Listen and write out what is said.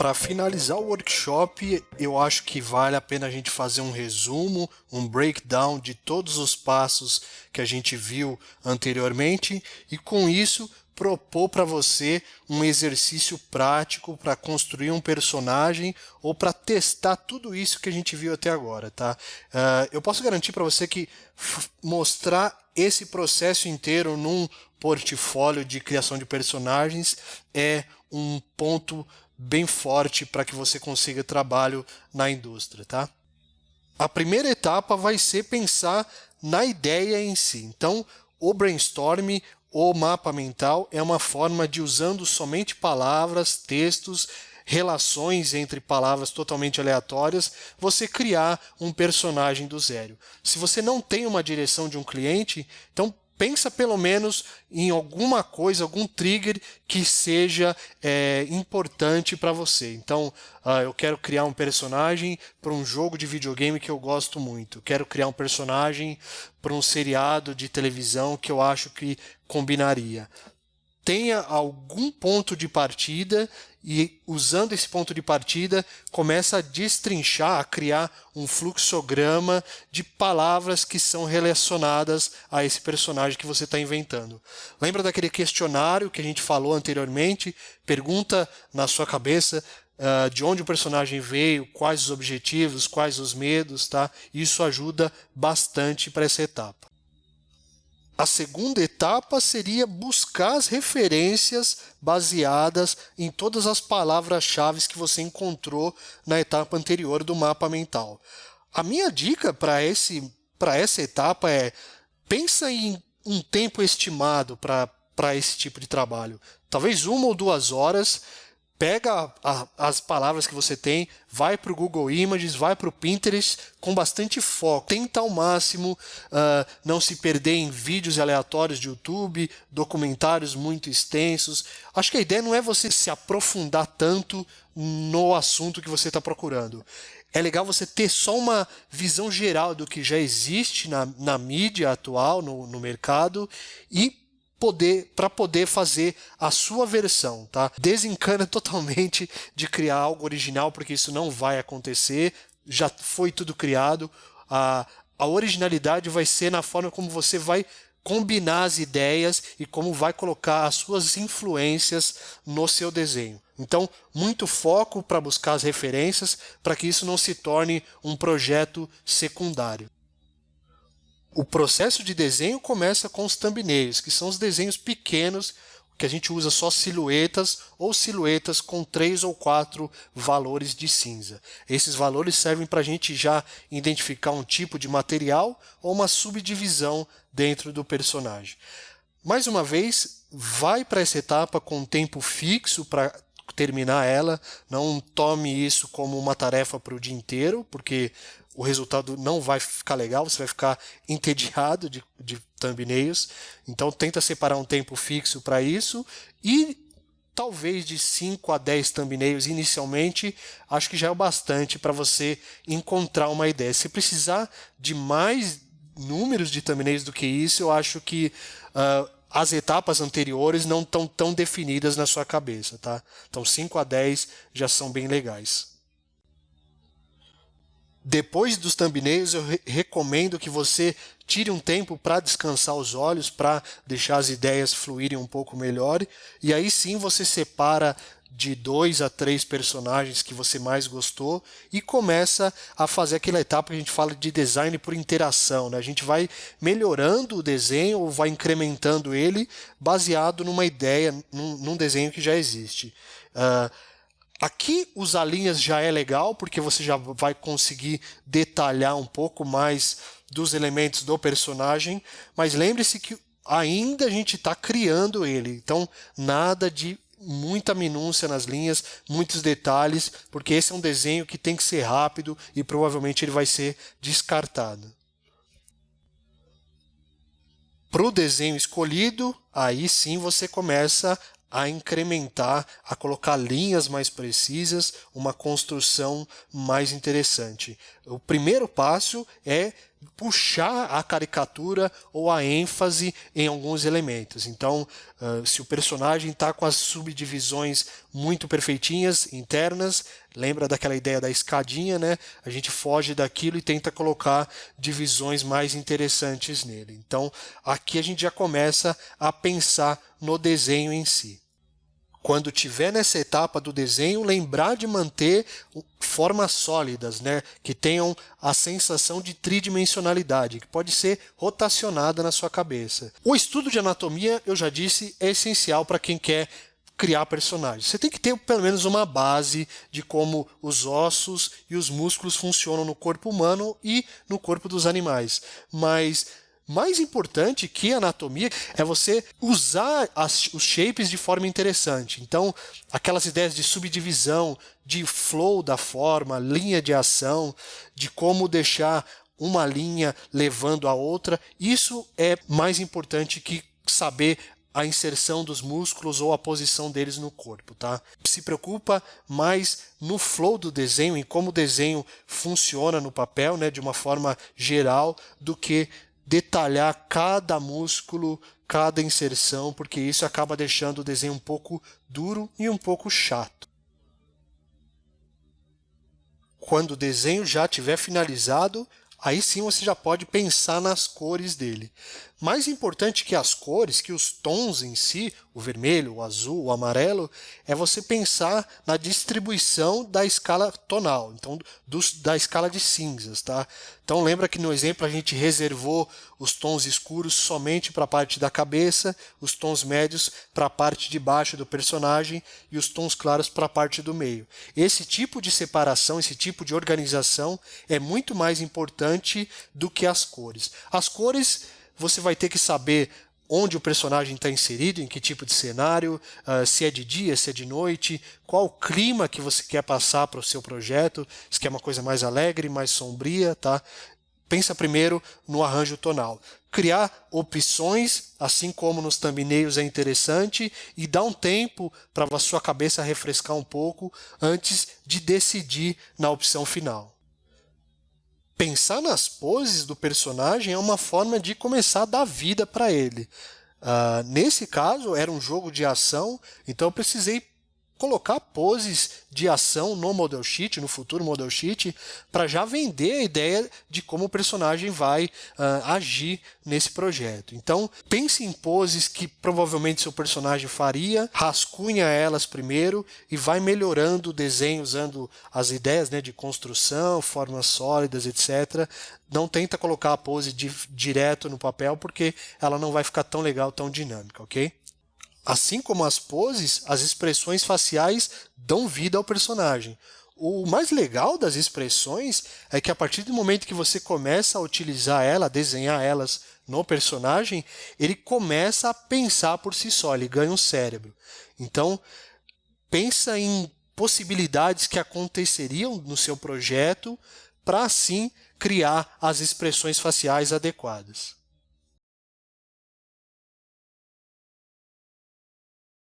Para finalizar o workshop, eu acho que vale a pena a gente fazer um resumo, um breakdown de todos os passos que a gente viu anteriormente e com isso propor para você um exercício prático para construir um personagem ou para testar tudo isso que a gente viu até agora, tá? Eu posso garantir para você que mostrar esse processo inteiro num portfólio de criação de personagens é um ponto bem forte para que você consiga trabalho na indústria, tá? A primeira etapa vai ser pensar na ideia em si. Então, o brainstorm, o mapa mental, é uma forma de, usando somente palavras, textos, relações entre palavras totalmente aleatórias, você criar um personagem do zero. Se você não tem uma direção de um cliente, então pensa pelo menos em alguma coisa, algum trigger que seja importante para você. Então, eu quero criar um personagem para um jogo de videogame que eu gosto muito. Quero criar um personagem para um seriado de televisão que eu acho que combinaria. Tenha algum ponto de partida e, usando esse ponto de partida, começa a destrinchar, a criar um fluxograma de palavras que são relacionadas a esse personagem que você está inventando. Lembra daquele questionário que a gente falou anteriormente? Pergunta na sua cabeça de onde o personagem veio, quais os objetivos, quais os medos, tá? Isso ajuda bastante para essa etapa. A segunda etapa seria buscar as referências baseadas em todas as palavras-chave que você encontrou na etapa anterior do mapa mental. A minha dica para essa etapa é: pensa em um tempo estimado para esse tipo de trabalho. Talvez 1 ou 2 horas. Pega as palavras que você tem, vai para o Google Images, vai para o Pinterest com bastante foco. Tenta ao máximo não se perder em vídeos aleatórios de YouTube, documentários muito extensos. Acho que a ideia não é você se aprofundar tanto no assunto que você está procurando. É legal você ter só uma visão geral do que já existe na mídia atual, no mercado, e para poder fazer a sua versão, tá? Desencana totalmente de criar algo original, porque isso não vai acontecer, já foi tudo criado. A originalidade vai ser na forma como você vai combinar as ideias e como vai colocar as suas influências no seu desenho. Então, muito foco para buscar as referências, para que isso não se torne um projeto secundário. O processo de desenho começa com os thumbnails, que são os desenhos pequenos, que a gente usa só silhuetas ou silhuetas com 3 ou 4 valores de cinza. Esses valores servem para a gente já identificar um tipo de material ou uma subdivisão dentro do personagem. Mais uma vez, vai para essa etapa com tempo fixo para terminar ela. Não tome isso como uma tarefa para o dia inteiro, porque o resultado não vai ficar legal, você vai ficar entediado de thumbnails. Então tenta separar um tempo fixo para isso e talvez de 5 a 10 thumbnails inicialmente, acho que já é o bastante para você encontrar uma ideia. Se precisar de mais números de thumbnails do que isso, eu acho que as etapas anteriores não estão tão definidas na sua cabeça, tá? Então 5 a 10 já são bem legais. Depois dos thumbnails, eu recomendo que você tire um tempo para descansar os olhos, para deixar as ideias fluírem um pouco melhor. E aí sim você separa de 2 a 3 personagens que você mais gostou e começa a fazer aquela etapa que a gente fala de design por interação, né? A gente vai melhorando o desenho ou vai incrementando ele baseado numa ideia, num desenho que já existe. Aqui usar linhas já é legal, porque você já vai conseguir detalhar um pouco mais dos elementos do personagem, mas lembre-se que ainda a gente está criando ele, então nada de muita minúcia nas linhas, muitos detalhes, porque esse é um desenho que tem que ser rápido e provavelmente ele vai ser descartado. Para o desenho escolhido, aí sim você começa a incrementar, a colocar linhas mais precisas, uma construção mais interessante. O primeiro passo é puxar a caricatura ou a ênfase em alguns elementos. Então, se o personagem está com as subdivisões muito perfeitinhas, internas, lembra daquela ideia da escadinha, né? A gente foge daquilo e tenta colocar divisões mais interessantes nele. Então, aqui a gente já começa a pensar no desenho em si. Quando tiver nessa etapa do desenho, lembrar de manter formas sólidas, né? Que tenham a sensação de tridimensionalidade, que pode ser rotacionada na sua cabeça. O estudo de anatomia, eu já disse, é essencial para quem quer criar personagens. Você tem que ter pelo menos uma base de como os ossos e os músculos funcionam no corpo humano e no corpo dos animais. Mas mais importante que a anatomia é você usar os shapes de forma interessante. Então, aquelas ideias de subdivisão, de flow da forma, linha de ação, de como deixar uma linha levando a outra, isso é mais importante que saber a inserção dos músculos ou a posição deles no corpo, tá? Se preocupa mais no flow do desenho, em como o desenho funciona no papel, né, de uma forma geral, do que detalhar cada músculo, cada inserção, porque isso acaba deixando o desenho um pouco duro e um pouco chato. Quando o desenho já estiver finalizado, aí sim você já pode pensar nas cores dele. Mais importante que as cores, que os tons em si, o vermelho, o azul, o amarelo, é você pensar na distribuição da escala tonal, então da escala de cinzas, tá? Então lembra que no exemplo a gente reservou os tons escuros somente para a parte da cabeça, os tons médios para a parte de baixo do personagem e os tons claros para a parte do meio. Esse tipo de separação, esse tipo de organização é muito mais importante do que as cores. As cores você vai ter que saber onde o personagem está inserido, em que tipo de cenário, se é de dia, se é de noite, qual o clima que você quer passar para o seu projeto, se quer uma coisa mais alegre, mais sombria, tá? Pensa primeiro no arranjo tonal. Criar opções, assim como nos thumbnails é interessante, e dar um tempo para a sua cabeça refrescar um pouco antes de decidir na opção final. Pensar nas poses do personagem é uma forma de começar a dar vida para ele. Nesse caso, era um jogo de ação, então eu precisei colocar poses de ação no Model Sheet, no futuro Model Sheet, para já vender a ideia de como o personagem vai agir nesse projeto. Então, pense em poses que provavelmente seu personagem faria, rascunha elas primeiro e vai melhorando o desenho usando as ideias, né, de construção, formas sólidas, etc. Não tenta colocar a pose direto no papel, porque ela não vai ficar tão legal, tão dinâmica, ok? Assim como as poses, as expressões faciais dão vida ao personagem. O mais legal das expressões é que a partir do momento que você começa a utilizar ela, a desenhar elas no personagem, ele começa a pensar por si só, ele ganha um cérebro. Então, pensa em possibilidades que aconteceriam no seu projeto para assim criar as expressões faciais adequadas.